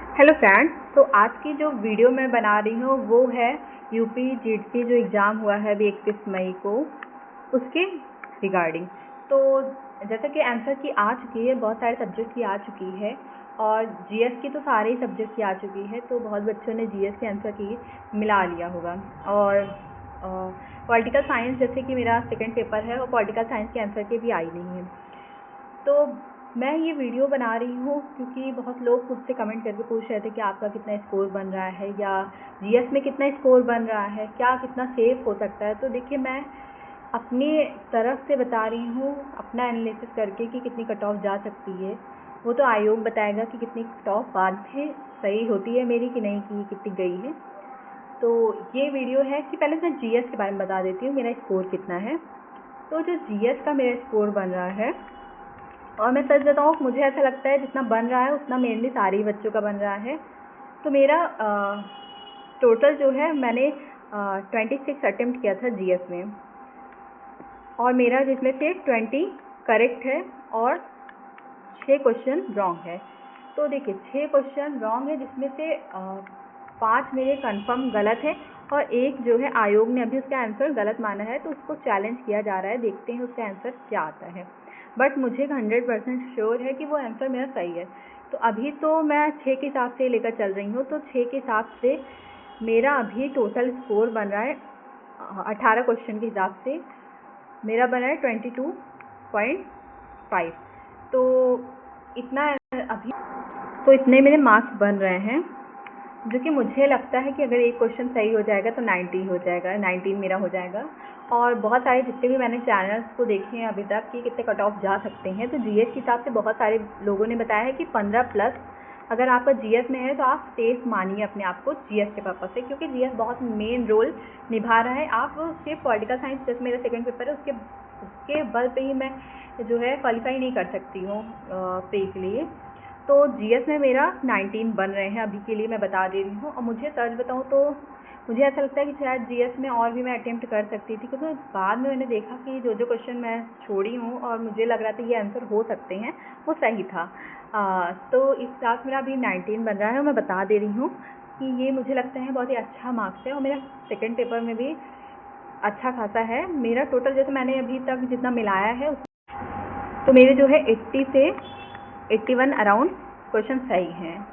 Hello friends. तो आज की जो वीडियो मैं बना रही हूँ वो है यूपी जीडसी जो एग्ज़ाम हुआ है अभी 31 मई को, उसके रिगार्डिंग। तो जैसा कि आंसर की आ चुकी है, बहुत सारे सब्जेक्ट की आ चुकी है और जीएस की तो सारे ही सब्जेक्ट की आ चुकी है। तो बहुत बच्चों ने जीएस के आंसर की मिला लिया होगा। और पॉलिटिकल साइंस, जैसे कि मेरा सेकंड पेपर है, और पॉलिटिकल साइंस के आंसर के भी आई नहीं है। तो मैं ये वीडियो बना रही हूँ क्योंकि बहुत लोग मुझसे कमेंट करके पूछ रहे थे कि आपका कितना स्कोर बन रहा है, या जीएस में कितना स्कोर बन रहा है, क्या कितना सेफ हो सकता है। तो देखिए, मैं अपनी तरफ से बता रही हूँ, अपना एनालिसिस करके कि कितनी कट ऑफ जा सकती है। वो तो आयोग बताएगा कि कितनी कट ऑफ बाद में सही होती है मेरी कि नहीं, कि कितनी गई है। तो ये वीडियो है कि पहले मैं जीएस के बारे में बता देती हूँ मेरा स्कोर कितना है। तो जो जीएस का मेरा स्कोर बन रहा है, और मैं सच बताऊँ, मुझे ऐसा लगता है जितना बन रहा है उतना मेनली सारे ही बच्चों का बन रहा है। तो मेरा टोटल जो है, मैंने 26 अटेम्प्ट किया था जीएस में, और मेरा जिसमें से 20 करेक्ट है और 6 क्वेश्चन रॉन्ग है। तो देखिए, 6 क्वेश्चन रॉन्ग है जिसमें से 5 मेरे कंफर्म गलत है, और एक जो है आयोग ने अभी उसका आंसर गलत माना है, तो उसको चैलेंज किया जा रहा है। देखते हैं उसका आंसर क्या आता है। बट मुझे 100% श्योर है कि वो आंसर मेरा सही है। तो अभी तो मैं 6 के हिसाब से लेकर चल रही हूँ। तो 6 के हिसाब से मेरा अभी टोटल स्कोर बन रहा है 18 क्वेश्चन के हिसाब से मेरा बना है 22.5। तो इतना अभी, तो इतने मेरे मार्क्स बन रहे हैं, जो कि मुझे लगता है कि अगर एक क्वेश्चन सही हो जाएगा तो 90 हो जाएगा, 19 मेरा हो जाएगा। और बहुत सारे जितने भी मैंने चैनल्स को देखे हैं अभी तक कि कितने कट ऑफ जा सकते हैं, तो जीएस के हिसाब से बहुत सारे लोगों ने बताया है कि 15 प्लस अगर आपका जीएस में है तो आप सेफ मानिए अपने आप को जीएस के पर्पज से, क्योंकि जीएस बहुत मेन रोल निभा रहा है। आप सिर्फ पॉलिटिकल साइंस, जैसे मेरा सेकंड पेपर है, उसके बल पे ही मैं जो है क्वालिफाई नहीं कर सकती हूँ पे के लिए। तो जीएस में मेरा 19 बन रहे हैं अभी के लिए, मैं बता दे रही हूँ। और मुझे सच बताऊँ तो मुझे ऐसा लगता है कि शायद जीएस में और भी मैं अटेम्प्ट कर सकती थी, क्योंकि बाद में मैंने देखा कि जो क्वेश्चन मैं छोड़ी हूँ और मुझे लग रहा था ये आंसर हो सकते हैं, वो सही था। तो इस साथ मेरा अभी 19 बन रहा है, और मैं बता दे रही हूँ कि ये मुझे लगता है बहुत ही अच्छा मार्क्स है। और मेरा सेकेंड पेपर में भी अच्छा खासा है। मेरा टोटल, जैसे मैंने अभी तक जितना मिलाया है, तो मेरे जो है 80 से 81 अराउंड क्वेश्चन सही हैं।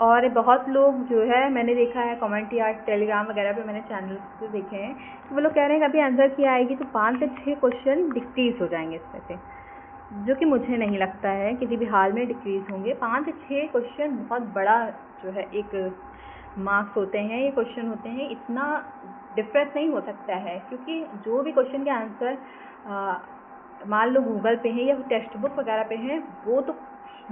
और बहुत लोग जो है, मैंने देखा है कमेंट या टेलीग्राम वगैरह पे मैंने चैनल से देखे हैं कि वो लोग कह रहे हैं कि अभी आंसर की आएगी तो 5 से 6 क्वेश्चन डिक्रीज हो जाएंगे इसमें से, जो कि मुझे नहीं लगता है किसी भी हाल में डिक्रीज होंगे। 5 से 6 क्वेश्चन बहुत बड़ा जो है एक मार्क्स होते हैं, ये क्वेश्चन होते हैं, इतना डिफरेंस नहीं हो सकता है। क्योंकि जो भी क्वेश्चन के आंसर मान लो गूगल पे हैं या टेक्स्ट बुक वगैरह पे हैं, वो तो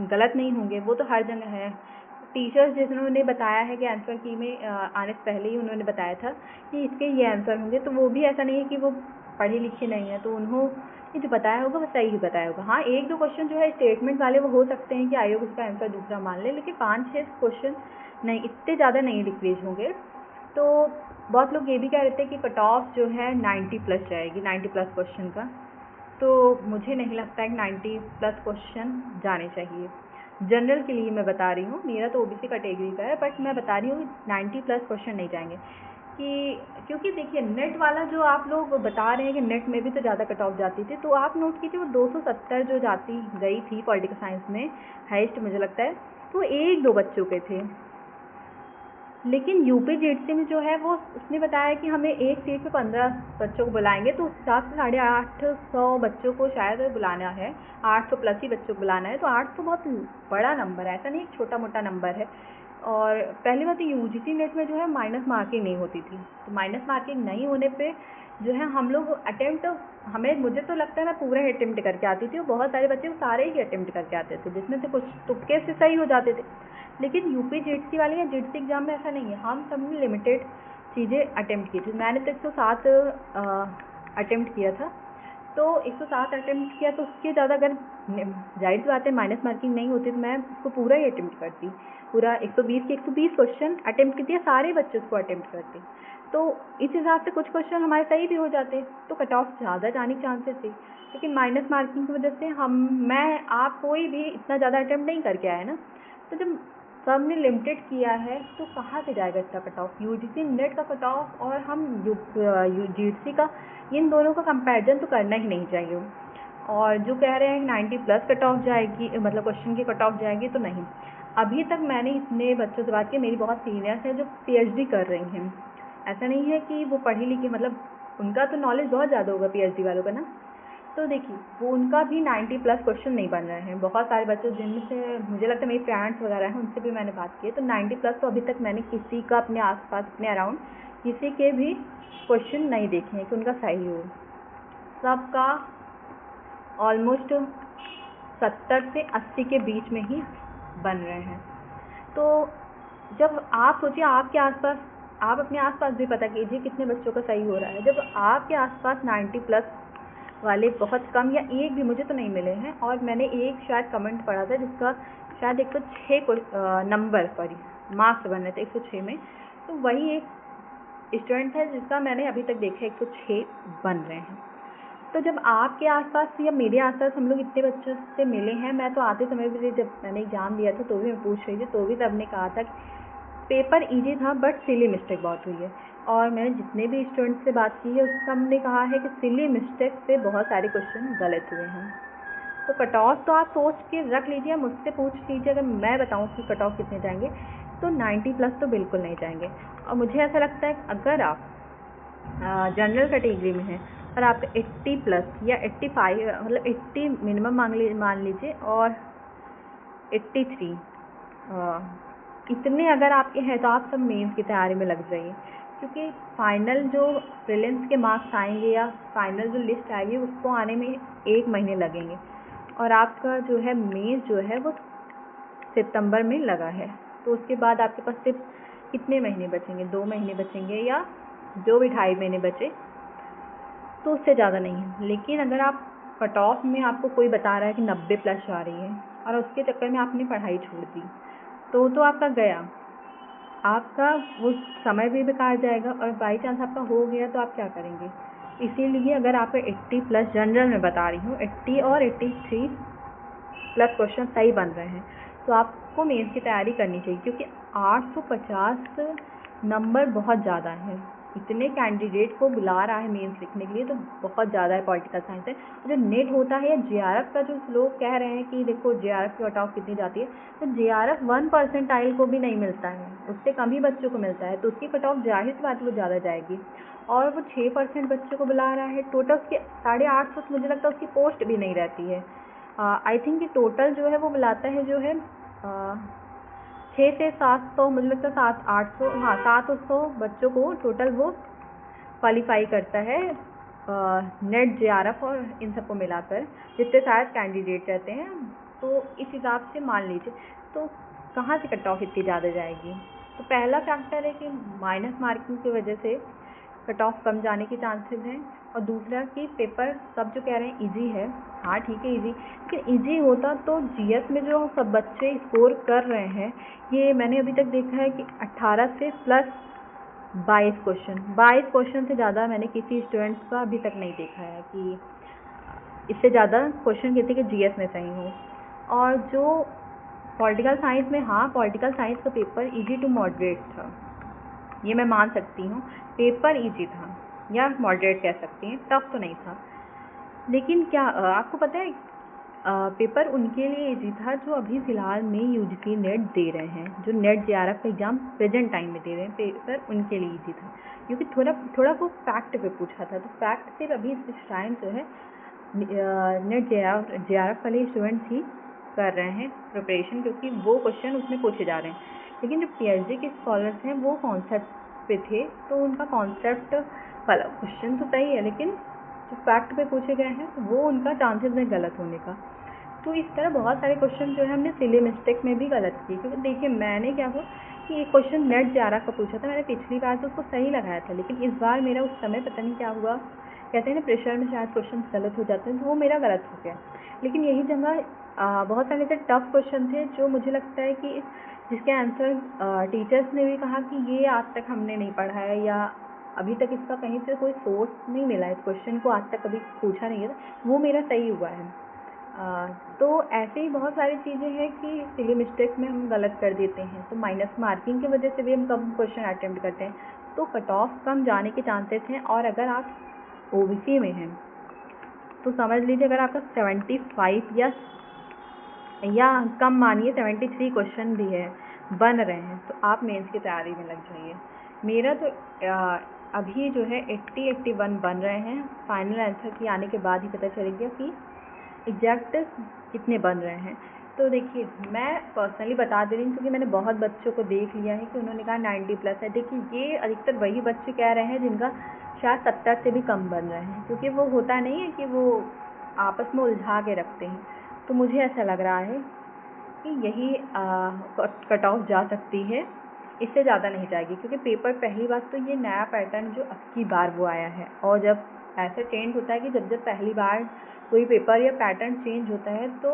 गलत नहीं होंगे, वो तो हर जगह है। टीचर्स जिन्होंने बताया है कि आंसर की में आने से पहले ही उन्होंने बताया था कि इसके ये आंसर होंगे, तो वो भी ऐसा नहीं है कि वो पढ़े लिखे नहीं है, तो उन्होंने जो बताया होगा वो सही ही बताया होगा। हाँ, एक दो क्वेश्चन जो है स्टेटमेंट वाले वो हो सकते हैं कि आयोग उसका आंसर दूसरा मान ले, लेकिन 5-6 क्वेश्चन नहीं, इतने ज़्यादा नहीं डिक्रीज होंगे। तो बहुत लोग ये भी कह रहे थे कि कट ऑफ जो है 90 प्लस जाएगी, 90 प्लस क्वेश्चन का। तो मुझे नहीं लगता है कि 90 प्लस क्वेश्चन जाने चाहिए। जनरल के लिए मैं बता रही हूँ, मेरा तो ओबीसी कैटेगरी का है, बट मैं बता रही हूँ 90 प्लस क्वेश्चन नहीं जाएंगे। क्योंकि देखिए, नेट वाला जो आप लोग बता रहे हैं कि नेट में भी तो ज़्यादा कट ऑफ जाती थी, तो आप नोट कीजिए वो 270 जो जाती गई थी पॉलिटिकल साइंस में, हाइस्ट मुझे लगता है, तो 1-2 बच्चों के थे। लेकिन यूपी जीडसी में जो है वो उसने बताया कि हमें एक सीट पे 15 बच्चों को बुलाएंगे, तो उस हिसाब से 850 बच्चों को शायद बुलाना है, 800 प्लस ही बच्चों को बुलाना है। तो 800 बहुत बड़ा नंबर है, ऐसा नहीं एक छोटा मोटा नंबर है। और पहली बात, यूजीसी नेट में जो है माइनस मार्किंग नहीं होती थी, तो माइनस मार्किंग नहीं होने पे जो है हम लोग अटेम्प्ट, मुझे तो लगता है मैं पूरा ही अटेम्प्ट करके आती थी, और बहुत सारे बच्चे सारे ही अटेम्प्ट करके आते थे, जिसमें से कुछ तुक्के से सही हो जाते थे। लेकिन यूपी जीडसी वाले या जीडसी एग्ज़ाम में ऐसा नहीं है, हम सब ने लिमिटेड चीज़ें अटेम्प्ट की थी। मैंने तो 107 अटेम्प्ट किया था, तो 107 अटेम्प्ट किया, तो उसके ज़्यादा अगर जाहिर सी बात है माइनस मार्किंग नहीं होती तो मैं उसको पूरा ही अटेम्प्ट करती, पूरा 120 के 120 क्वेश्चन अटेम्प्ट करती है, सारे बच्चे उसको अटेम्प्ट करते। तो इस हिसाब से कुछ क्वेश्चन हमारे सही भी हो जाते, तो कट ऑफ ज़्यादा जाने के चांसेस थे। लेकिन माइनस मार्किंग की वजह से आप कोई भी इतना ज़्यादा अटेम्प्ट नहीं करके आए ना, तो जब सब ने लिमिटेड किया है, तो कहाँ से जाएगा इतना कट ऑफ। यूजीसी नेट का कट ऑफ और हम जीसी का, इन दोनों का कंपैरिजन तो करना ही नहीं चाहिए। और जो कह रहे हैं 90+ कट ऑफ जाएगी, मतलब क्वेश्चन की कट ऑफ जाएगी, तो नहीं। अभी तक मैंने इतने बच्चों से बात की, मेरी बहुत सीनियर्स हैं जो पीएचडी कर रही हैं। ऐसा नहीं है कि वो पढ़ी लिखी, मतलब उनका तो नॉलेज बहुत ज़्यादा होगा पीएचडी वालों का ना। तो देखिए वो उनका भी 90+ क्वेश्चन नहीं बन रहे हैं। बहुत सारे बच्चे जिनसे मुझे लगता है मेरी फ्रेंड्स वगैरह हैं, उनसे भी मैंने बात की है, तो 90+ तो अभी तक मैंने किसी का अपने आसपास, अपने अराउंड किसी के भी क्वेश्चन नहीं देखे हैं कि उनका सही हो। सबका ऑलमोस्ट 70 से 80 के बीच में ही बन रहे हैं। तो जब आप सोचिए आपके आसपास, आप अपने आसपास भी पता कीजिए कितने बच्चों का सही हो रहा है। जब आपके आसपास 90+ वाले बहुत कम या एक भी, मुझे तो नहीं मिले हैं। और मैंने एक शायद कमेंट पढ़ा था जिसका शायद 106 नंबर सॉरी मार्क्स बन रहे थे 106 में, तो वही एक स्टूडेंट है जिसका मैंने अभी तक देखा 106 बन रहे हैं। तो जब आपके आसपास या मेरे आसपास हम लोग इतने बच्चों से मिले हैं, मैं तो आते समय भी जब मैंने एग्ज़ाम दिया था तो भी मैं पूछ रही थी, तो भी सबने कहा था कि पेपर ईजी था बट सिली मिस्टेक बहुत हुई है। और मैंने जितने भी स्टूडेंट्स से बात की है उस सब ने कहा है कि सिली मिस्टेक से बहुत सारे क्वेश्चन गलत हुए हैं। तो कट ऑफ तो आप सोच के रख लीजिए, मुझसे पूछ लीजिए, अगर मैं बताऊं कि कट ऑफ कितने जाएंगे तो 90+ तो बिल्कुल नहीं जाएंगे। और मुझे ऐसा लगता है अगर आप जनरल कैटेगरी में हैं और आपका 80+ या 85, मतलब 80 मिनिमम मान लीजिए और 83 इतने अगर आपके हैं, तो आप सब मेंस की तैयारी में लग जाइए। क्योंकि फाइनल जो प्रीलिम्स के मार्क्स आएंगे या फाइनल जो लिस्ट आएगी उसको आने में 1 महीने लगेंगे, और आपका जो है मेंस जो है वो सितंबर में लगा है। तो उसके बाद आपके पास सिर्फ कितने महीने बचेंगे, 2 महीने बचेंगे या जो भी 2.5 महीने बचे, तो उससे ज़्यादा नहीं है। लेकिन अगर आप कट ऑफ में आपको कोई बता रहा है कि 90+ जा रही है और उसके चक्कर में आपने पढ़ाई छोड़ दी, तो आपका गया, आपका वो समय भी बेकार जाएगा। और बाई चांस आपका हो गया तो आप क्या करेंगे। इसीलिए अगर आपका 80+ जनरल में बता रही हूँ, 80 और 83+ क्वेश्चन सही बन रहे हैं, तो आपको मेंस की तैयारी करनी चाहिए। क्योंकि 850 नंबर बहुत ज़्यादा है, इतने कैंडिडेट को बुला रहा है मेंस लिखने के लिए, तो बहुत ज़्यादा है पॉलिटिकल साइंस है। जो नेट होता है या जेआरएफ का, जो लोग कह रहे हैं कि देखो जेआरएफ की कट ऑफ कितनी जाती है, तो जेआरएफ 1% को भी नहीं मिलता है, उससे कम ही बच्चों को मिलता है, तो उसकी कट ऑफ जाहिर सी बात वो ज़्यादा जाएगी। और वो 6% बच्चों को बुला रहा है, टोटल उसके 850, मुझे लगता है उसकी पोस्ट भी नहीं रहती है। आई थिंक कि टोटल जो है वो बुलाता है जो है 6 से 700, मुझे लगता है 700-800, हाँ 700 बच्चों को टोटल वो क्वालिफाई करता है नेट जेआरएफ और इन सबको मिलाकर, जितने शायद कैंडिडेट रहते हैं। तो इस हिसाब से मान लीजिए, तो कहाँ से कट ऑफ इतनी ज़्यादा जाएगी। तो पहला फैक्टर है कि माइनस मार्किंग की वजह से कट ऑफ कम जाने के चांसेस हैं। और दूसरा कि पेपर सब जो कह रहे हैं इजी है, हाँ ठीक है इजी, लेकिन इजी होता तो जीएस में जो सब बच्चे स्कोर कर रहे हैं, ये मैंने अभी तक देखा है कि 18 से प्लस 22 क्वेश्चन से ज़्यादा मैंने किसी स्टूडेंट्स का अभी तक नहीं देखा है कि इससे ज़्यादा क्वेश्चन किसी के जीएस में सही हो। और जो पॉलिटिकल साइंस में, हाँ पॉलिटिकल साइंस का पेपर इजी टू मॉडरेट था, ये मैं मान सकती हूँ, पेपर इजी था या मॉडरेट कह सकती हैं, टफ तो नहीं था। लेकिन क्या आपको पता है पेपर उनके लिए इजी था जो अभी फ़िलहाल में यूजीसी नेट दे रहे हैं, जो नेट जेआरएफ का एग्ज़ाम प्रेजेंट टाइम में दे रहे हैं, पेपर उनके लिए इजी था। क्योंकि थोड़ा वो फैक्ट पे पूछा था, तो फैक्ट सिर्फ अभी इस टाइम जो है नेट जेआरएफ वाले स्टूडेंट्स ही कर रहे हैं प्रिपरेशन, क्योंकि वो क्वेश्चन उसमें पूछे जा रहे हैं। लेकिन जो पीएचडी के स्कॉलर्स हैं वो कॉन्सेप्ट पे थे, तो उनका कॉन्सेप्ट वाला क्वेश्चन तो सही है, लेकिन जो फैक्ट पे पूछे गए हैं तो वो उनका चांसेस है गलत होने का। तो इस तरह बहुत सारे क्वेश्चन जो है हमने सिली मिस्टेक में भी गलत की। क्योंकि देखिए मैंने क्या हुआ कि एक क्वेश्चन नेट जेआरएफ का पूछा था, मैंने पिछली बार तो उसको सही लगाया था, लेकिन इस बार मेरा उस समय पता नहीं क्या हुआ, कहते हैं ना प्रेशर में शायद क्वेश्चन गलत हो जाते हैं, तो वो मेरा गलत हो गया। लेकिन यही जगह बहुत सारे ऐसे टफ क्वेश्चन थे जो मुझे लगता है कि जिसके आंसर टीचर्स ने भी कहा कि ये आज तक हमने नहीं पढ़ा है, या अभी तक इसका कहीं से कोई सोर्स नहीं मिला, इस क्वेश्चन को आज तक कभी पूछा नहीं है, वो मेरा सही हुआ है। तो ऐसे ही बहुत सारी चीज़ें हैं कि सिली मिस्टेक्स में हम गलत कर देते हैं, तो माइनस मार्किंग की वजह से भी हम कम क्वेश्चन अटेम्प्ट करते हैं, तो कट ऑफ कम जाने के चांसेस हैं। और अगर आप ओबीसी में हैं तो समझ लीजिए अगर आपका 75 या कम मानिए 73 क्वेश्चन भी है बन रहे हैं तो आप मेंस की तैयारी में लग जाइए। मेरा तो अभी जो है 80-81 बन रहे हैं, फाइनल आंसर की आने के बाद ही पता चलेगा कि एग्जैक्ट कितने बन रहे हैं। तो देखिए मैं पर्सनली बता दे रही हूँ क्योंकि मैंने बहुत बच्चों को देख लिया है कि उन्होंने कहा 90+ है। देखिए ये अधिकतर वही बच्चे कह रहे हैं जिनका शायद 70 से भी कम बन रहे हैं, क्योंकि वो होता नहीं है कि वो आपस में उलझा के रखते हैं। तो मुझे ऐसा लग रहा है कि यही कट ऑफ जा सकती है, इससे ज़्यादा नहीं जाएगी, क्योंकि पेपर पहली बात तो ये नया पैटर्न जो अब की बार वो आया है, और जब ऐसा चेंज होता है कि जब पहली बार कोई पेपर या पैटर्न चेंज होता है तो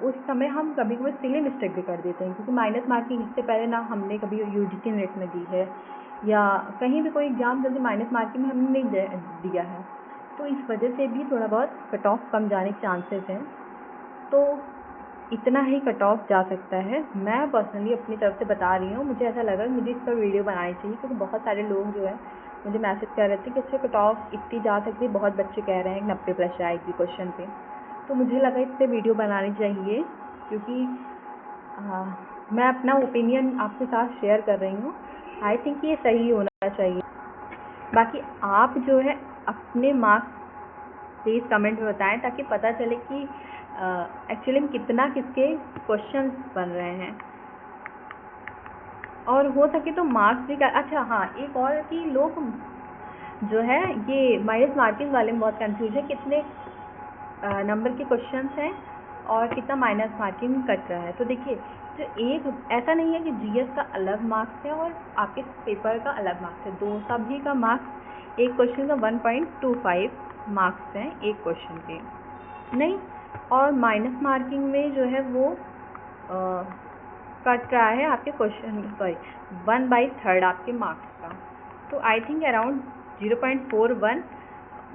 उस समय हम कभी कभी सिली मिस्टेक भी कर देते हैं, क्योंकि माइनस मार्किंग इससे पहले ना हमने कभी यूजीसी नेट में दी है या कहीं भी कोई एग्ज़ाम जल्दी माइनस मार्किंग में हमने नहीं दिया है, तो इस वजह से भी थोड़ा बहुत कट ऑफ कम जाने के चांसेस हैं। तो इतना ही कट ऑफ जा सकता है। मैं पर्सनली अपनी तरफ से बता रही हूँ, मुझे ऐसा लगा मुझे इस पर वीडियो बनानी चाहिए, क्योंकि बहुत सारे लोग जो है मुझे मैसेज कर रहे थे कि अच्छा कट ऑफ इतनी जा सकती है, बहुत बच्चे कह रहे हैं 90+ आएगी क्वेश्चन पे, तो मुझे लगा इस पर वीडियो बनानी चाहिए, क्योंकि मैं अपना ओपिनियन आपके साथ शेयर कर रही हूँ। आई थिंक ये सही होना चाहिए। बाकी आप जो है अपने मार्क्स प्लीज़ कमेंट में बताएं, ताकि पता चले कि एक्चुअली में कितना किसके क्वेश्चन बन रहे हैं, और हो सके तो मार्क्स भी कर। अच्छा हाँ, एक और कि लोग जो है ये माइनस मार्किंग वाले में बहुत कंफ्यूज है, कितने नंबर के क्वेश्चंस हैं और कितना माइनस मार्किंग कट रहा है। तो देखिए जो एक ऐसा नहीं है कि जीएस का अलग मार्क्स है और आपके पेपर का अलग मार्क्स है, दो सभी का मार्क्स एक क्वेश्चन का 1.25 मार्क्स हैं एक क्वेश्चन के, नहीं। और माइनस मार्किंग में जो है वो कट रहा है आपके क्वेश्चन, सॉरी 1/3 आपके मार्क्स का, तो आई थिंक अराउंड 0.41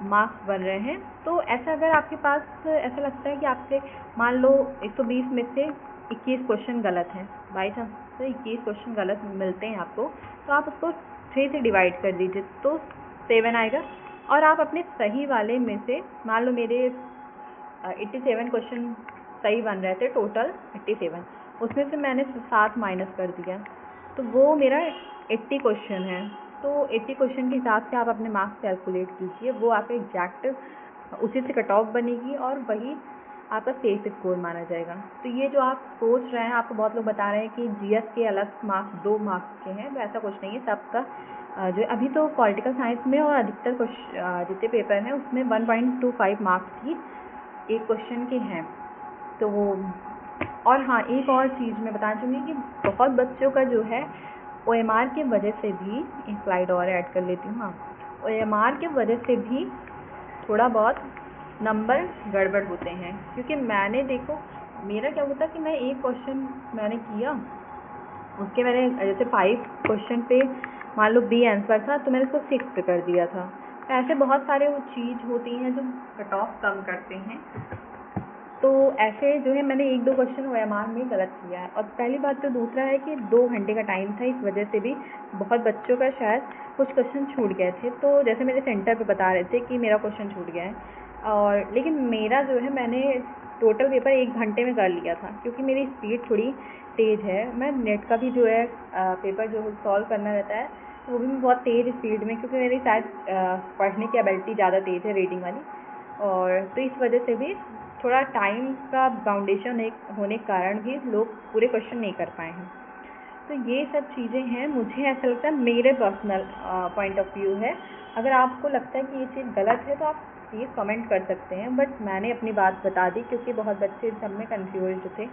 मार्क्स बन रहे हैं। तो ऐसा अगर आपके पास ऐसा लगता है कि आपसे मान लो 120 में से 21 क्वेश्चन गलत हैं, बाई चांस से 21 क्वेश्चन गलत मिलते हैं आपको, तो आप उसको 3 से डिवाइड कर दीजिए तो 7 आएगा। और आप अपने सही वाले में से मान लो मेरे 87 क्वेश्चन सही बन रहे थे, टोटल 87, उसमें से मैंने 7 माइनस कर दिया, तो वो मेरा 80 क्वेश्चन है। तो 80 क्वेश्चन के हिसाब से आप अपने मार्क्स कैलकुलेट कीजिए, वो आपका एग्जैक्ट उसी से कट ऑफ बनेगी और वही आपका सेफ स्कोर माना जाएगा। तो ये जो आप सोच रहे हैं, आपको बहुत लोग बता रहे हैं कि जीएस के अलग मार्क्स 2 मार्क्स के हैं, तो ऐसा कुछ नहीं है। सबका जो अभी तो पॉलिटिकल साइंस में और अधिकतर जितने पेपर हैं उसमें 1.25 मार्क्स ही एक क्वेश्चन के हैं। तो और हाँ, एक और चीज़ मैं बताना चाहूँगी कि बहुत बच्चों का जो है OMR के वजह से भी, एक स्लाइड और ऐड कर लेती हूँ, हाँ, OMR के वजह से भी थोड़ा बहुत नंबर गड़बड़ होते हैं। क्योंकि मैंने देखो मेरा क्या होता कि मैं एक क्वेश्चन मैंने किया, उसके मैंने जैसे 5 क्वेश्चन पे मान लो B आंसर था तो मैंने उसको 6 पे कर दिया था। तो ऐसे बहुत सारे वो चीज़ होती हैं जो कट ऑफ कम करते हैं। तो ऐसे जो है मैंने 1-2 क्वेश्चन OMR में गलत किया है। और पहली बात तो दूसरा है कि 2 घंटे का टाइम था, इस वजह से भी बहुत बच्चों का शायद कुछ क्वेश्चन छूट गए थे। तो जैसे मेरे सेंटर पे बता रहे थे कि मेरा क्वेश्चन छूट गया है, और लेकिन मेरा जो है मैंने टोटल पेपर 1 घंटे में कर लिया था, क्योंकि मेरी स्पीड थोड़ी तेज़ है। मैं नेट का भी जो है पेपर जो सॉल्व करना रहता है वो भी मैं बहुत तेज़ स्पीड में, क्योंकि मेरी शायद पढ़ने की एबिलिटी ज़्यादा तेज़ है रीडिंग वाली, और तो इस वजह से भी थोड़ा टाइम का बाउंडेशन होने के कारण भी लोग पूरे क्वेश्चन नहीं कर पाए हैं। तो ये सब चीज़ें हैं, मुझे ऐसा लगता है, मेरे पर्सनल पॉइंट ऑफ व्यू है। अगर आपको लगता है कि ये चीज़ गलत है तो आप प्लीज़ कमेंट कर सकते हैं, बट मैंने अपनी बात बता दी, क्योंकि बहुत बच्चे सब में कन्फ्यूज थे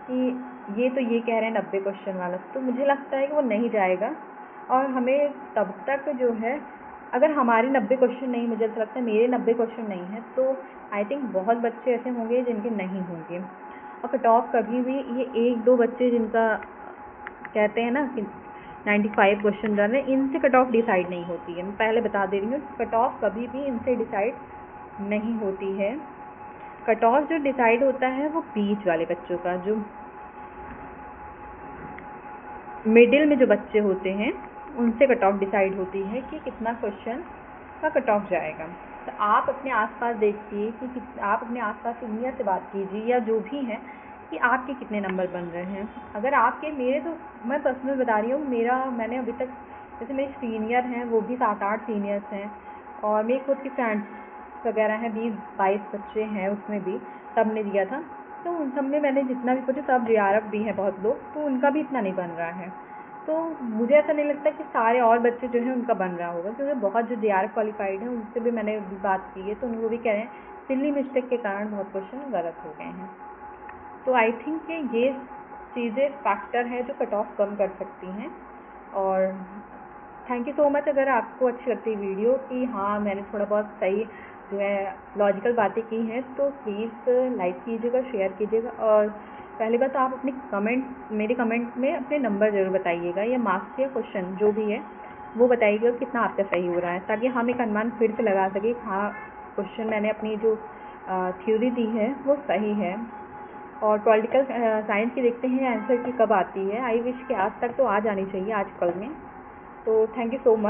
कि ये तो ये कह रहे हैं 90 क्वेश्चन वाला, तो मुझे लगता है कि वो नहीं जाएगा। और हमें तब तक जो है, अगर हमारे 90 क्वेश्चन नहीं, मुझे ऐसा लगता है मेरे 90 क्वेश्चन नहीं है, तो आई थिंक बहुत बच्चे ऐसे होंगे जिनके नहीं होंगे। और कट ऑफ कभी भी ये 1-2 बच्चे जिनका कहते हैं ना कि 95 क्वेश्चन रन है, इनसे कट ऑफ डिसाइड नहीं होती है। मैं पहले बता दे रही हूँ, कट ऑफ कभी भी इनसे डिसाइड नहीं होती है। कट ऑफ जो डिसाइड होता है वो बीच वाले बच्चों का, जो मिडिल में जो बच्चे होते हैं उनसे कट ऑफ डिसाइड होती है कि कितना क्वेश्चन का कट ऑफ जाएगा। तो आप अपने आसपास देखिए कि आप अपने आसपास सीनियर से बात कीजिए या जो भी हैं कि आपके कितने नंबर बन रहे हैं। अगर आपके, मेरे तो मैं पर्सनल बता रही हूँ, मैंने अभी तक, जैसे मेरे सीनियर हैं वो भी 7-8 सीनियर्स हैं और मेरी खुद की फ्रेंड्स वगैरह हैं, 20-22 बच्चे हैं उसमें भी, सब ने दिया था। तो उन सब में मैंने जितना भी पूछा, सब JRF भी हैं बहुत लोग, तो उनका भी इतना नहीं बन रहा है। तो मुझे ऐसा नहीं लगता कि सारे और बच्चे जो हैं उनका बन रहा होगा, क्योंकि बहुत जो JRF क्वालिफाइड हैं उनसे भी मैंने बात की है, तो वो भी कह रहे हैं सिली मिस्टेक के कारण बहुत क्वेश्चन गलत हो गए हैं। तो आई थिंक कि ये चीज़ें फैक्टर है जो कट ऑफ कम कर सकती हैं। और थैंक यू सो मच अगर आपको अच्छी लगती है वीडियो कि हाँ मैंने थोड़ा बहुत सही जो है लॉजिकल बातें की हैं, तो प्लीज़ लाइक कीजिएगा, शेयर कीजिएगा। और पहली बात तो आप अपनी मेरे कमेंट में अपने नंबर ज़रूर बताइएगा, या मार्क्स या क्वेश्चन जो भी है वो बताइएगा कितना आपका सही हो रहा है, ताकि हम एक अनुमान फिर से लगा सकें हाँ क्वेश्चन मैंने अपनी जो थ्योरी दी है वो सही है। और पॉलिटिकल साइंस की देखते हैं आंसर की कब आती है। आई विश कि आज तक तो आ जानी चाहिए, आज कल में। तो थैंक यू सो मच।